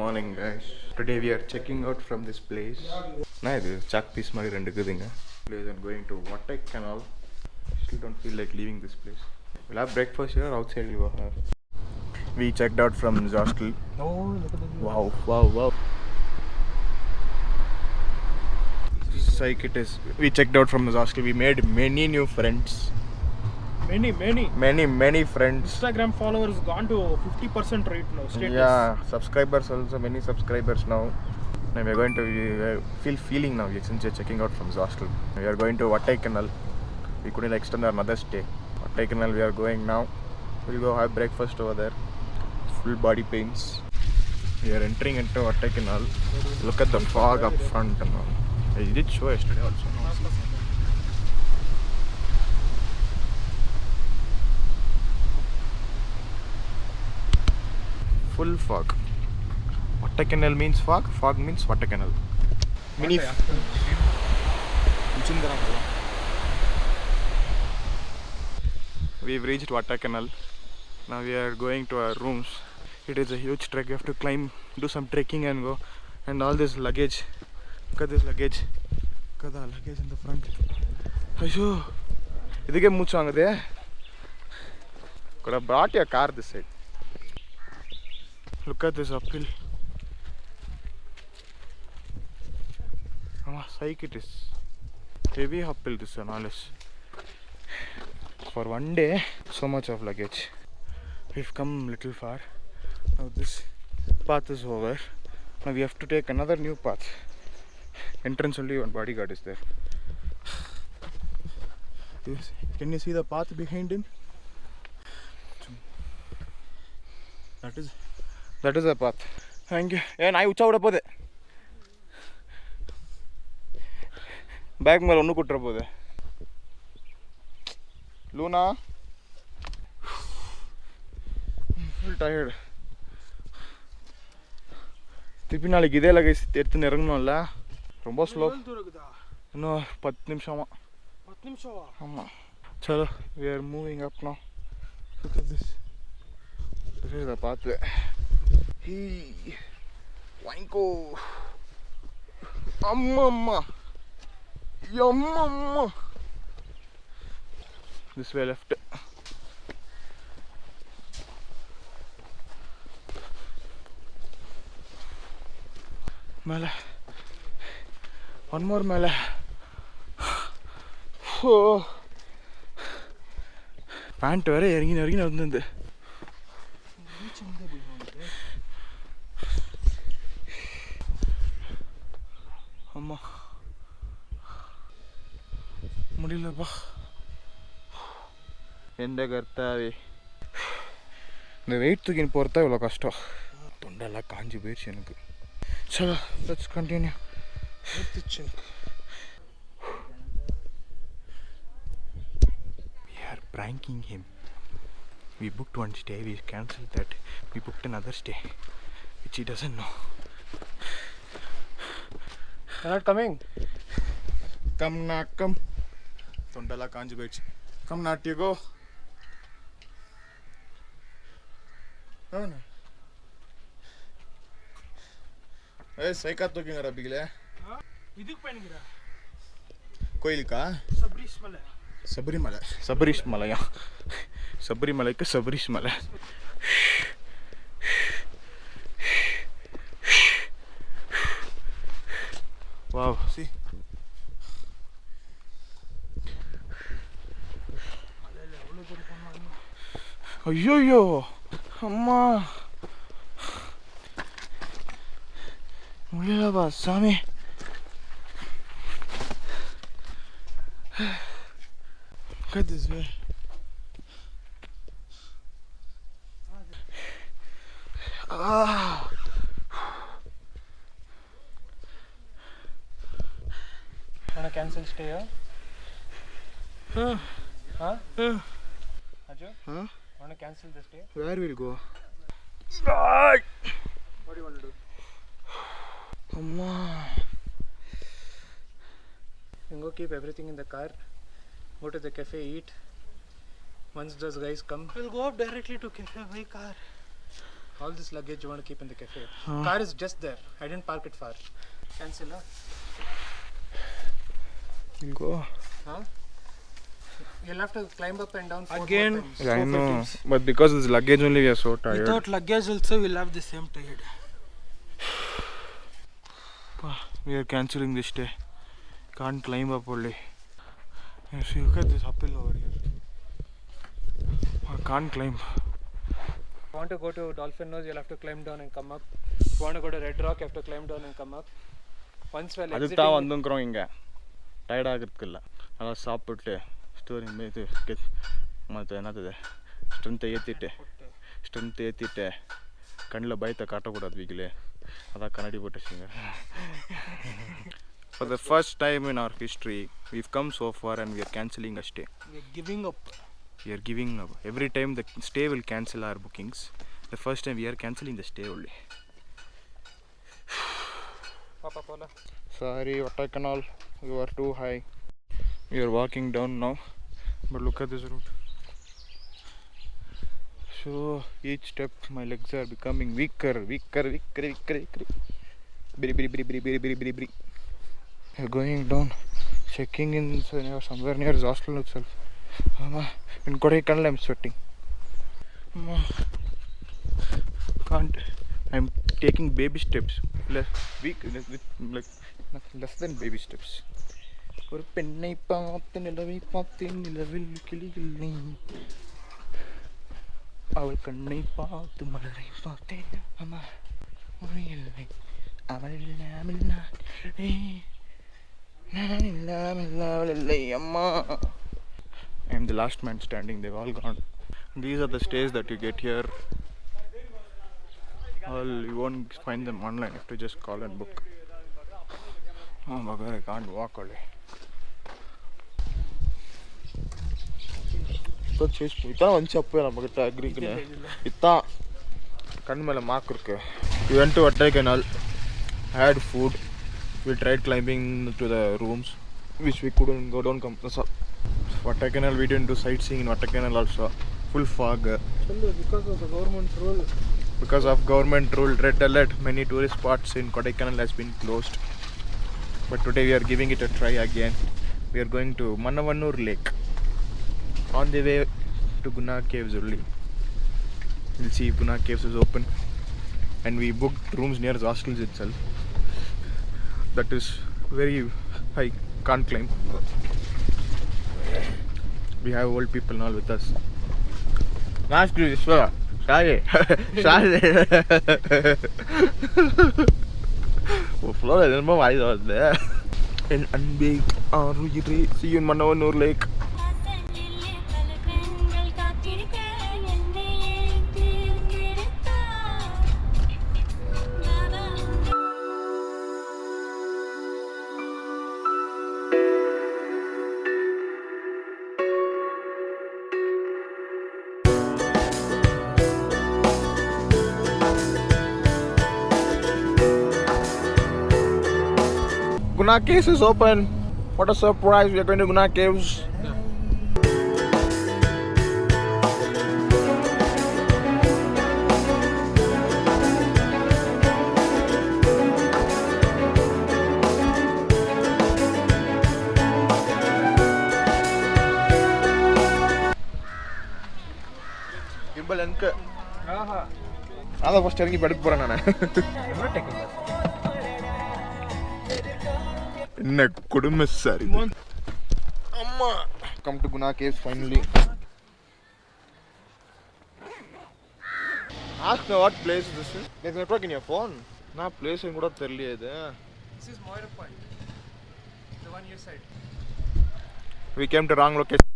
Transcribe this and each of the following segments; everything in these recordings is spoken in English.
morning, guys. Today we are checking out from this place. Nah, this chalk piece mari rendu kudinga. Place I'm going to Kodaikanal. Still don't feel like leaving this place. We'll have breakfast here. Outside we'll go have. We checked out from this hostel. Oh, look at the view. Wow. Psych it is. We checked out from this hostel. We made many new friends. Many friends. Instagram followers gone to 50% right now. Status. Yeah, subscribers also, many subscribers now. Now we are going to feeling now since we are checking out from this hostel. We are going to Kodaikanal. We couldn't extend another stay. Kodaikanal we are going now. We'll go have breakfast over there. Full body pains. We are entering into Kodaikanal. Look at the fog up front and all. I did show yesterday also. Full fog. Kodaikanal means fog. Fog means Kodaikanal. Mini. We've reached Kodaikanal. Now we are going to our rooms. It is a huge trek. We have to climb, do some trekking and go. And all this luggage. Look at this luggage. Look at the luggage in the front. Ayo. Idike moochu angade. Could have brought your car this side. Look at this uphill. Psych it is. Heavy uphill this analysis. For one day, so much of luggage. We've come little far. Now this path is over. Now we have to take another new path. Entrance only, one bodyguard is there. Can you see the path behind him? That is the path. Thank you. Yeah, I ucha oda pode. Bag mele onnu kutra pode. Luna. Full tired. திருப்பி நாளைக்கு இதே luggage எடுத்து இறங்கணும்ல ரொம்ப slow இன்னும் 10 நிமிஷமா ஆமாம் சலோ we are moving up now. Look at this. இதை பார்த்து ஹீ வாங்கிக்கோ அம்மம்மா எம்மம்மா. This way left. மேலே ஒன் மோர் மேலே. ஓ பேண்ட் வேற இறங்கி வந்து அம்மா முடியலப்பா. எந்த கர்த்தாவே இந்த வெயிட் தூக்கின்னு போகிறதா இவ்வளோ கஷ்டம். தொண்டெல்லாம் காஞ்சி போயிடுச்சு எனக்கு. Chalo, let's continue with the chunk. We are pranking him. We booked one stay, we cancelled that. We booked another stay, which he doesn't know. You're not coming? Come na, come. Tondala kanju goichu. Come na, you go. No. Hey, saika tookinga bigile. Idhukku panigira. Koilka? Sabarish Malaya. Sabarimalai ka Sabarish Malai. Wow, see. Ayyo, amma. Mulila ba, Sami. Look at this way. Wanna cancel stay here? Huh? Ajay? Huh? Wanna cancel the stay? Where will go? What do you want to do? Amma. You can go keep everything in the car. Go to the cafe, eat. Once those guys come, we'll go up directly to cafe by car. All this luggage you want to keep in the cafe. Car is just there. I didn't park it far. Cancel, huh? Go. Huh? You'll have to climb up and down 4 Again. more times. Yeah, I know. But because it's luggage only, we are so tired. Without luggage also we'll have the same tired. We are cancelling this day. Can't climb up only. Yes, look at this uphill over here. I can't climb. If you want to go to Dolphin Nose, you'll have to climb down and come up. If you want to go to Red Rock, you have to climb down and come up. Once we're அதுக்கு தான் வந்துங்கிறோம் இங்கே tired ஆகிறதுக்கு இல்லை நல்லா சாப்பிட்டு story இது மற்ற என்னது ஸ்ட்ரென்த்தை ஏற்றிட்டு கண்ணில் பயத்தை காட்டக்கூடாது வீக்கிலே அதான் கண்ணாடி போட்டு வச்சுங்க. For the first time in our history, we've come so far and we are cancelling a stay. We are giving up. We are giving up. Every time the stay will cancel our bookings. The first time we are cancelling the stay only. Papa Pola. Sorry, Kodaikanal, you are too high. We are walking down now, but look at this route. So each step my legs are becoming weaker. Bri. We are going down, checking in somewhere near the hostel itself. In Kodaikanal I am sweating. Can't. I am taking baby steps. Less than baby steps. ஒரு பெண்ணை பார்த்து நிலவை பார்த்தேன் நிலவில் கிளிகள் நீ அவள் கண்ணை பார்த்து மலரை பார்த்தேன் அம்மா இல்லை அவள் இல்லாமல் நான் இல்லாமல் அவள் இல்லை அம்மா. I am the last man standing. They've all gone. These are the stays that you get here. You won't find them online. You have to just call and book. Oh my god, I can't walk only. இதான் வந்துச்சு அப்போ நம்மக்கிட்ட அக்ரிக்குன்னு இதான் கண் மேலே mark இருக்கு. We went to Kodaikanal, had food, we tried climbing to the rooms which we couldn't go down. Kodaikanal, we didn't do sightseeing in Kodaikanal also. Full fog. Because of the government rule. Because of government rule, red alert, many tourist spots in Kodaikanal has been closed. But today we are giving it a try again. We are going to Manavannur Lake. On the way to Guna Caves only. We'll see if Guna Caves is open. And we booked rooms near the hostels itself. That is very high, can't climb. We have old people now with us. Nice to this fella. Sorry. Flora, I don't know why I was there. And unbaked, see you in Manavannur Lake. Guna Caves is open. What a surprise! We are going to Guna Caves. Gimbal enke. Aha. Ada first irangi bedukku poran nanu. Never taking that. என்ன கொடுமை sir இது. அம்மா come to Guna caves finally. Ask me what place this is. There's network in your phone. நான் place கூட தெரியலையே இது. This is Moira Point. The one you said. We came to wrong location.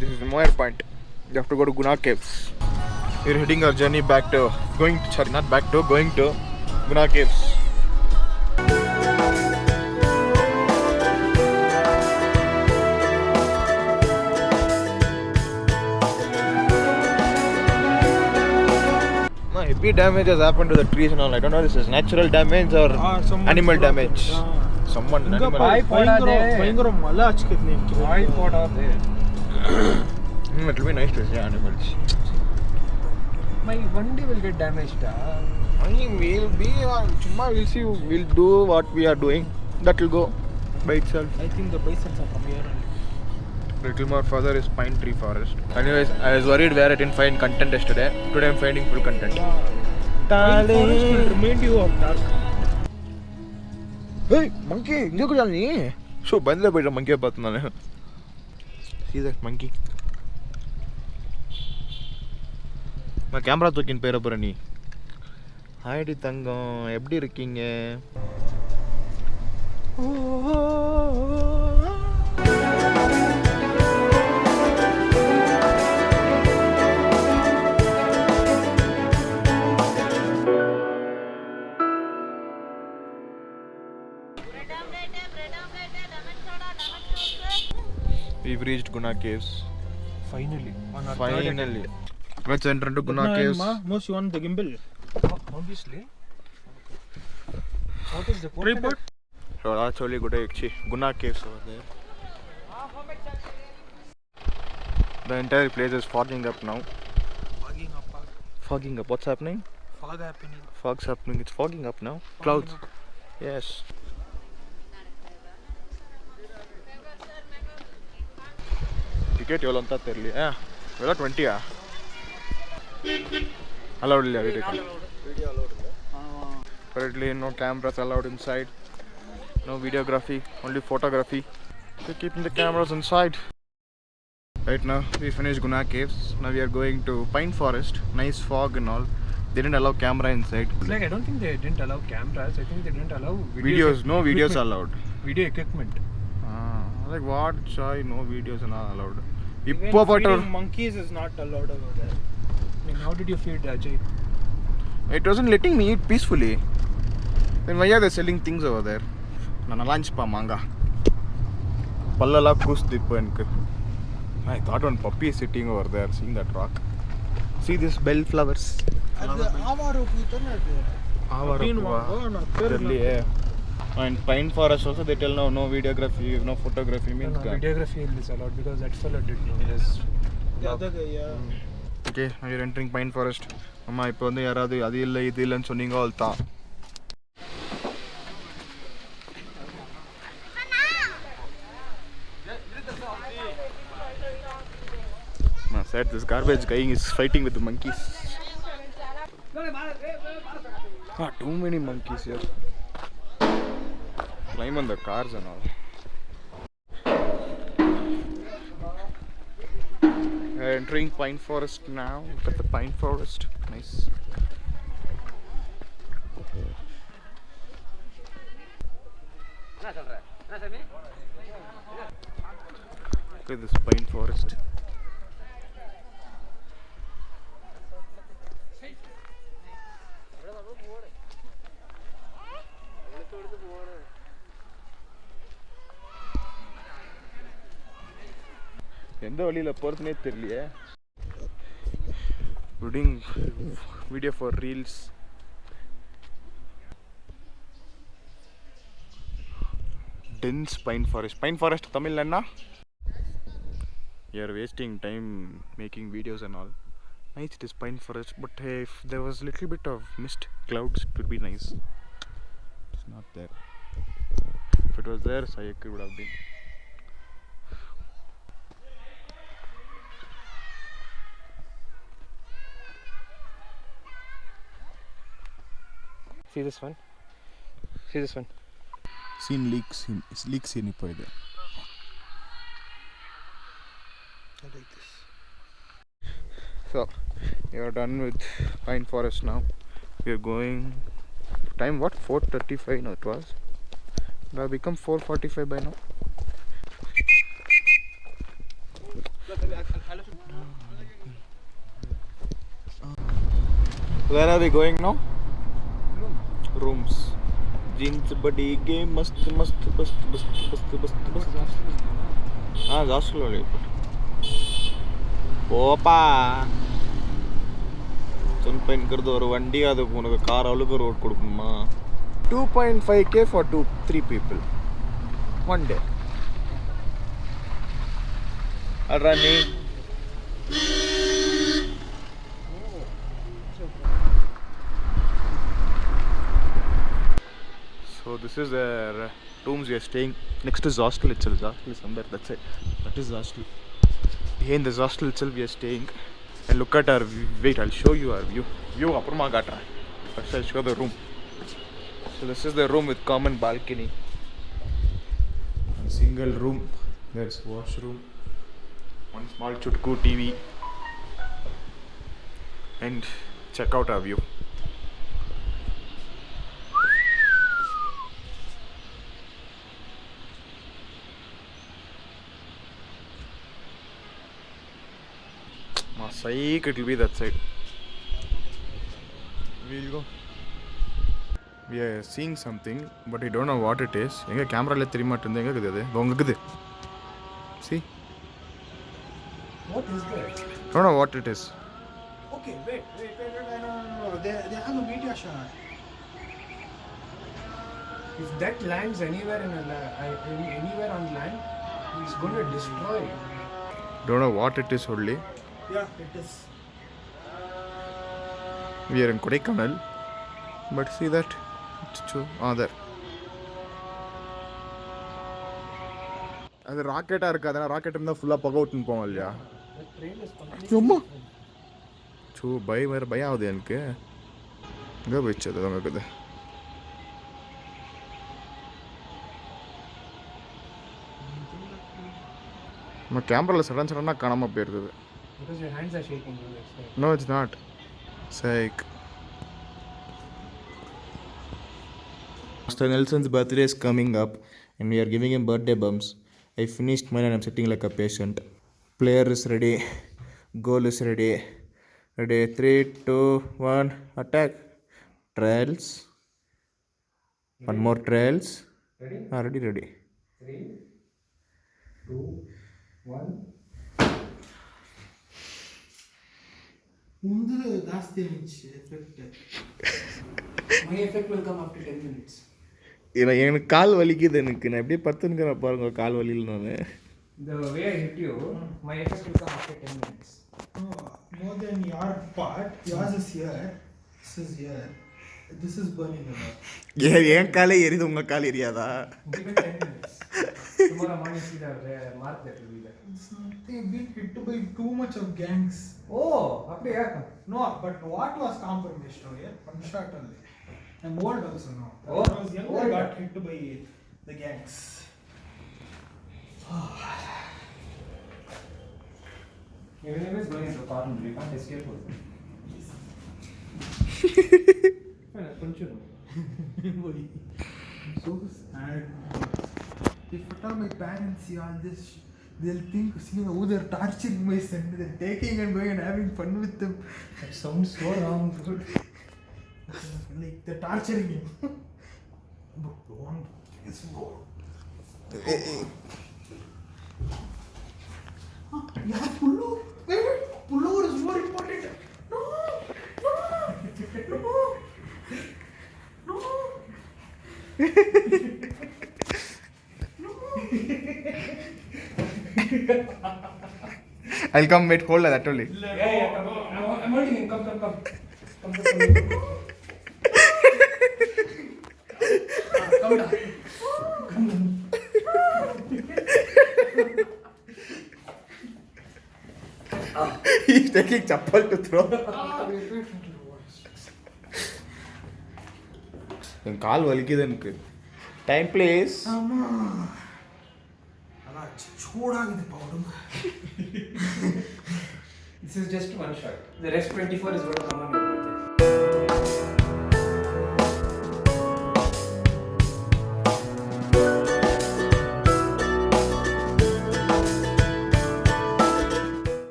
This is Moira Point. You have to go to Guna Caves. We're heading our journey back to going to Guna Caves. Heavy damage has happened to the trees and all. I don't know if this is natural damage or animal damage. Someone animal. பயங்கர மலை அச்சுக்கிட்டு நிக்குது. Oil போடாதே. It will be nice to see animals. My Vandi will get damaged. We'll see. We'll do what we are doing. That will go by itself. I think the bisons are from here only. Little more further is pine tree forest. Anyways, I was worried where I didn't find content yesterday. Today I'm finding full content. Pine forest will remind you of dark. Hey, monkey! Inga kuda ni. So bandle poida monkey paathu nanu. See that monkey? நான் camera தூக்கின்னு போயிட போகிறேன் நீ. ஹாய்டி தங்கம், எப்படி இருக்கீங்க? We've reached Guna Caves. Finally. Finally. Let's enter into Guna Caves. Most you want the gimbal? Obviously. What is the Tripod? So that's only Guna Caves over there. The entire place is fogging up now. Fogging up. Fogging up. What's happening? Fog happening. Fog's happening. It's fogging up now. Clouds. Yes. Ticket you anta terli. Vela 20 allowed illa video allowed. Currently no cameras allowed inside. No videography, only photography. So keeping the cameras inside. Right now we finished Guna Caves. Now we are going to Pine Forest. Nice fog and all. They didn't allow camera inside. It's like I don't think they didn't allow cameras. I think they didn't allow Videos, no videos equipment. allowed. Video equipment. Like what? Chai, no videos are not allowed. Even feeding monkeys is not allowed over there. I mean, how did you feed Ajay? It wasn't letting me eat peacefully. Then why are they selling things over there? Nana lunch pa manga. Pallala kus dippu enku. I thought one puppy is sitting over there, seeing that rock. See these bellflowers. ಅದು ಆವಾರು ಕೂತನೆ ಅದು. And Pine Forest also they tell no videography, no photography means No, videography is allowed because that fellow did know this. The other guy, yeah. Okay, now you're entering Pine Forest. Amma ipo vandu yaradu adu illa idu illa nu sonninga alta. Man said this garbage guy is fighting with the monkeys. Too many monkeys here. Climb on the cars and all. We are entering Pine Forest now. Look at the Pine Forest. Nice. Look at this Pine Forest. எந்த வழியில போறதுனே தெரியலையே. Doing video for reels. Dense pine forest. Pine forest Tamil enna? You are wasting time making videos and all. Nice it is pine forest, but if there was little bit of mist clouds it would be nice. It's not there. If it was there, Sayek would have been. See this one? See this one? Seen leaks in ipo ide. I like this. So we are done with Pine Forest now. We are going. Time what? 4:35 now it was. It has become 4:45 by now. Where are we going now? Rooms. Jeans body game mast. Hostel only. Opa. ಸ್ವಲ್ಪ ಇನ್ಕರ್ದವರು ವಂಡಿ ಅದಕ್ಕೆ ಉನಗೆ car ಅವಳಿಗೆ road ಕೊಡ್ಕಮ್ಮ 2.5k for 3 people 1 day. Alrani this is the rooms we are staying. Next is hostel itself. Hostel is somewhere that side. That is hostel. Here in this hostel itself we are staying. And look at our view. Wait, I'll show you our view. View apurma gatra. First I'll show the room. So this is the room with common balcony. A single room. There's washroom. One small chutku TV. And check out our view. Psych, it will be that side. We'll go. We are seeing something, but I don't know what it is. Enga camera la therima mattundha enga kudhu adu bonga kudhu. See? What is that? Don't know what it is. Okay, wait. No. They have a meteor shower. If that lands anywhere anywhere on land, it's going to destroy it. Don't know what it is only. Yeah, it is. We are in Kodaikanal, but see that? It's true. There. அது ராக்கெட்டாக இருக்குது. அதனால் rocket இருந்தால் ஃபுல்லாக புகை விட்டுன்னு போவோம் இல்லையா? சும்மா பயம் ஆகுது எனக்கு. எங்கே போயிடுச்சு அது இருக்குது? நம்ம கேமராவில் சடனாக காணாமல் போயிருக்குது. Because your hands are shaking. No, it's not. Psych. Mr. Nelson's birthday is coming up and we are giving him birthday bumps. I finished mine and I'm sitting like a patient. Player is ready. Goal is ready. Ready. 3, 2, 1. Attack. Trails. One more trails. Ready? Ready. 3, 2, 1. ಮುಂದೆ ಜಾಸ್ತಿ effect. My effect will come after 10 minutes. எனக்கு கால் வலிக்குது. எனக்கு நான் எப்படியே படுத்துன்னு பாருங்க கால் வலியில் நான். The way I hit you, my effect will come after 10 minutes. More than your part, yours is here. This is here. This is burning a lot. என் காலே எரியுது, உங்க கால் எரியாதா? Give it 10 minutes. Tomorrow morning see the mark that will be there. It's not, they've been hit by too much of gangs. Oh, அப்படியா? No, but what was confirmation here? One shot only. I'm old also now. Oh, I was young, I got hit by the gangs. Even if it's going into corner, you can't escape also. Conchuru. I'm so sad. If at all my parents see all this, they'll think, see how they're torturing my son. They're taking and going and having fun with them. That sounds so wrong, dude. Like they're torturing him. But don't. It's more. Yeah, pullover. Wait. Pullover is more important. No. I'll come wait, hold that only. Yeah, come. I'm holding him. Come. Come. Come down. He's taking chappal to throw. என் கால் வலிக்குது எனக்கு. Time please. ஆமா. அதான் சூடாகுது powder. This is just one shot. The rest 24 is going to come on your birthday.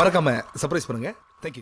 மறக்காம surprise பண்ணுங்க. Thank you.